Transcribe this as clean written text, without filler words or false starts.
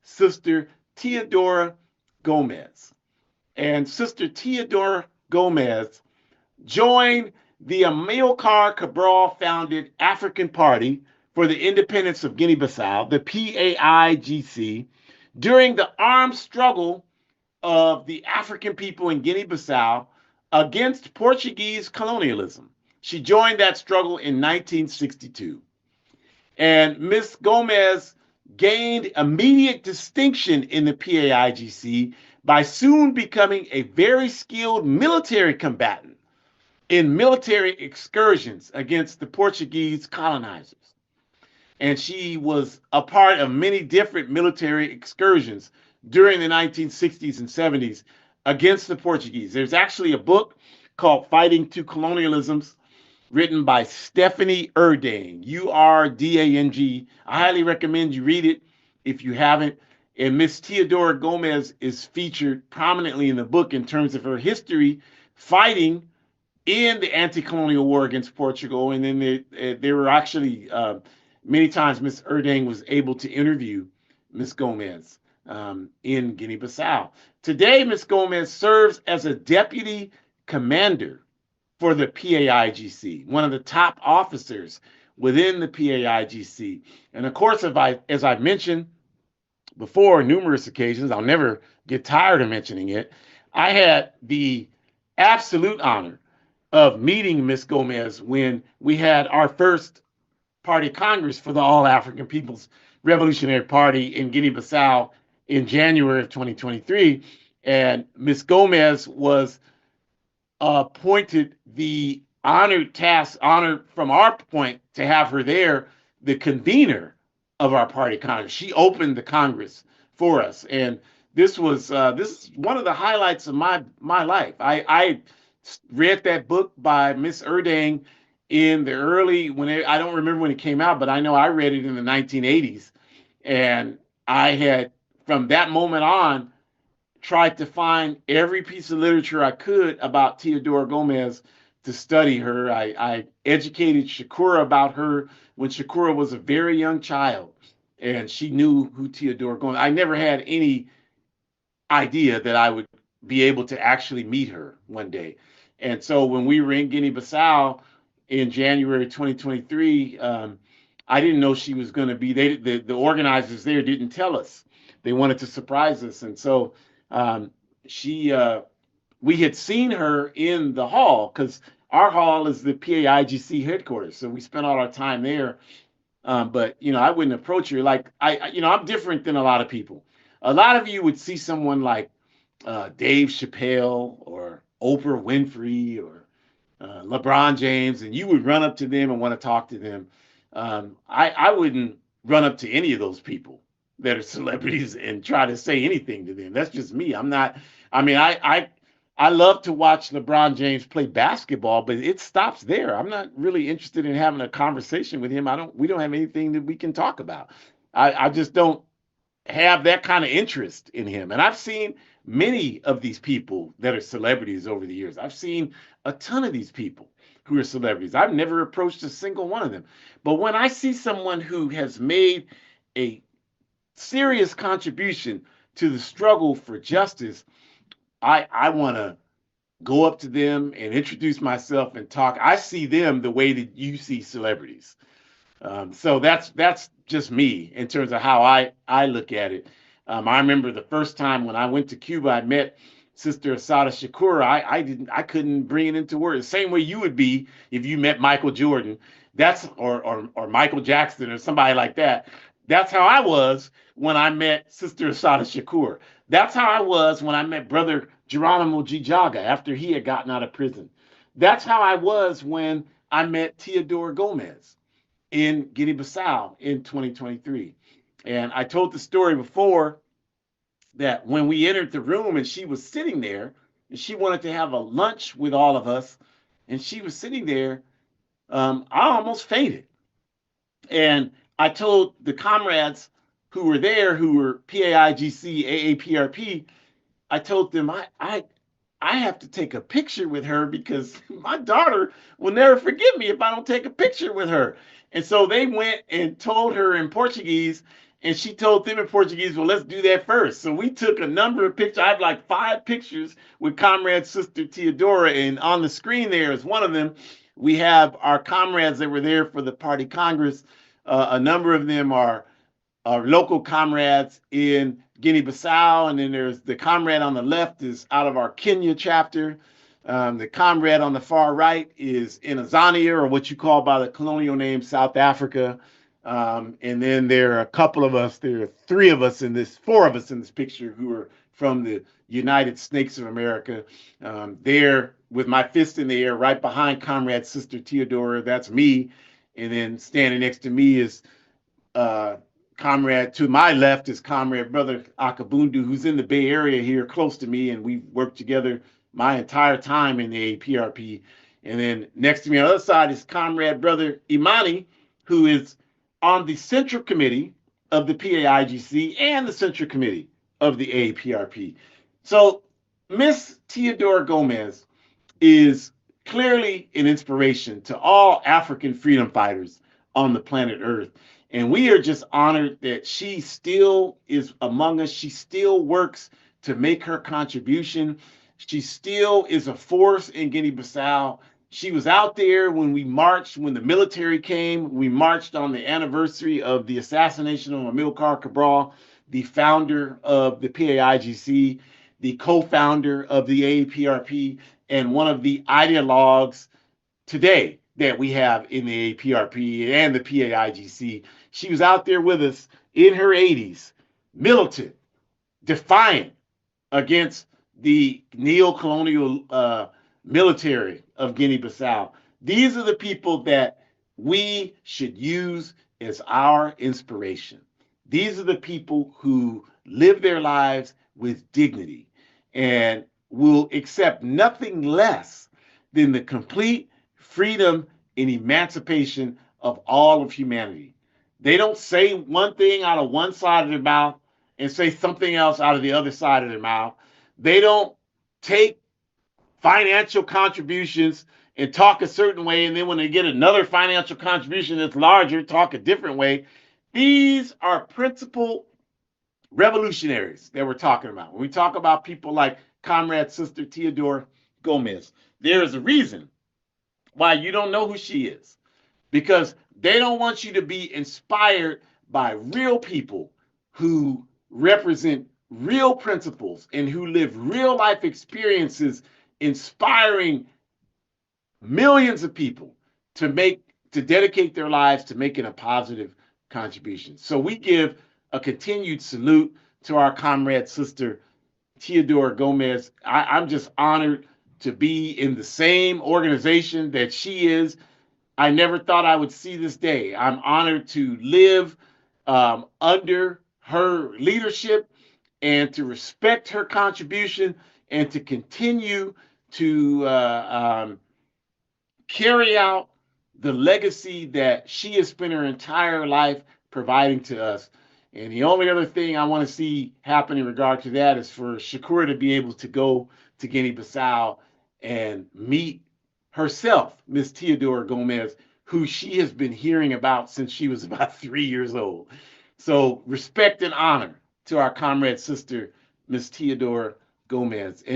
Sister Teodora Gomes. And Sister Teodora Gomes joined the Amilcar Cabral founded African Party for the Independence of Guinea-Bissau, the PAIGC, during the armed struggle of the African people in Guinea-Bissau against Portuguese colonialism. She joined that struggle in 1962. And Miss Gomes gained immediate distinction in the PAIGC by soon becoming a very skilled military combatant in military excursions against the Portuguese colonizers. And she was a part of many different military excursions during the 1960s and 70s against the Portuguese. There's actually a book called Fighting Two Colonialisms written by Stephanie Erdang, Urdang. I highly recommend you read it if you haven't. And Miss Teodora Gomes is featured prominently in the book in terms of her history fighting in the anti-colonial war against Portugal. And then there were actually many times Miss Erdang was able to interview Miss Gomes in Guinea-Bissau. Today, Miss Gomes serves as a deputy commander for the PAIGC, one of the top officers within the PAIGC. And of course, as I've mentioned before on numerous occasions, I'll never get tired of mentioning it, I had the absolute honor of meeting Miss Gomes when we had our first party congress for the All African People's Revolutionary Party in Guinea-Bissau in January of 2023. And Miss Gomes was appointed the honored from our point to have her there, the convener of our party congress. She opened the Congress for us. And this is one of the highlights of my life. I read that book by Miss Erdang in the I don't remember when it came out, but I know I read it in the 1980s. And I had, from that moment on, tried to find every piece of literature I could about Teodora Gomes to study her. I educated Shakura about her when Shakura was a very young child, and she knew who Teodora Gomes. I never had any idea that I would be able to actually meet her one day. And so when we were in Guinea-Bissau in January 2023, I didn't know she was going to be. The organizers there didn't tell us. They wanted to surprise us, and so we had seen her in the hall because our hall is the PAIGC headquarters, so we spent all our time there. But I wouldn't approach her like I'm different than a lot of people. A lot of you would see someone like Dave Chappelle or Oprah Winfrey or LeBron James, and you would run up to them and want to talk to them. I wouldn't run up to any of those people that are celebrities and try to say anything to them. That's just me. I love to watch LeBron James play basketball, but it stops there. I'm not really interested in having a conversation with him. We don't have anything that we can talk about. I just don't have that kind of interest in him. And I've seen many of these people that are celebrities over the years. I've seen a ton of these people who are celebrities. I've never approached a single one of them. But when I see someone who has made a serious contribution to the struggle for justice, I want to go up to them and introduce myself and talk. I see them the way that you see celebrities. So that's just me in terms of how I look at it. I remember the first time when I went to Cuba, I met Sister Asada Shakur. I couldn't bring it into words. The same way you would be if you met Michael Jordan. Or Michael Jackson or somebody like that. That's how I was when I met Sister Asada Shakur. That's how I was when I met Brother Geronimo Gijaga after he had gotten out of prison. That's how I was when I met Teodora Gomes in Guinea-Bissau in 2023. And I told the story before that when we entered the room and she was sitting there and she wanted to have a lunch with all of us and she was sitting there, I almost fainted. And I told the comrades who were there, who were PAIGC, AAPRP, I told them I have to take a picture with her because my daughter will never forgive me if I don't take a picture with her. And so they went and told her in Portuguese, And she told them in Portuguese, well, let's do that first. So we took a number of pictures. I have like 5 pictures with Comrade Sister Teodora. And on the screen there is one of them. We have our comrades that were there for the party Congress. A number of them are our local comrades in Guinea-Bissau, and then there's the comrade on the left is out of our Kenya chapter. The comrade on the far right is in Azania, or what you call by the colonial name South Africa. And then there are a couple of us, there are 3 of us in this, 4 of us in this picture who are from the United Snakes of America. There with my fist in the air right behind Comrade Sister Teodora, that's me. And then standing next to me is comrade, to my left is Comrade Brother Akabundu, who's in the Bay Area here close to me, and we've worked together my entire time in the AAPRP. And then next to me on the other side is Comrade Brother Imani, who is on the Central Committee of the PAIGC and the Central Committee of the AAPRP. So Miss Teodora Gomes is clearly an inspiration to all African freedom fighters on the planet Earth. And we are just honored that she still is among us. She still works to make her contribution. She still is a force in Guinea-Bissau. She was out there when we marched, when the military came. We marched on the anniversary of the assassination of Amilcar Cabral, the founder of the PAIGC, the co-founder of the AAPRP, and one of the ideologues today that we have in the AAPRP and the PAIGC. She was out there with us in her 80s, militant, defiant against the neo-colonial military of Guinea-Bissau. These are the people that we should use as our inspiration. These are the people who live their lives with dignity and will accept nothing less than the complete freedom and emancipation of all of humanity. They don't say one thing out of one side of their mouth and say something else out of the other side of their mouth. They don't take financial contributions and talk a certain way, and then when they get another financial contribution that's larger, talk a different way. These are principled revolutionaries that we're talking about. When we talk about people like Comrade Sister Teodora Gomes, there is a reason why you don't know who she is, because they don't want you to be inspired by real people who represent real principles and who live real life experiences, inspiring millions of people to dedicate their lives to making a positive contribution. So we give a continued salute to our comrade sister Teodora Gomes. I'm just honored to be in the same organization that she is. I never thought I would see this day. I'm honored to live under her leadership and to respect her contribution and to continue to carry out the legacy that she has spent her entire life providing to us. And the only other thing I want to see happen in regard to that is for Shakura to be able to go to Guinea-Bissau and meet herself, Miss Teodora Gomes, who she has been hearing about since she was about 3 years old. So respect and honor to our comrade sister, Miss Teodora Gomes. And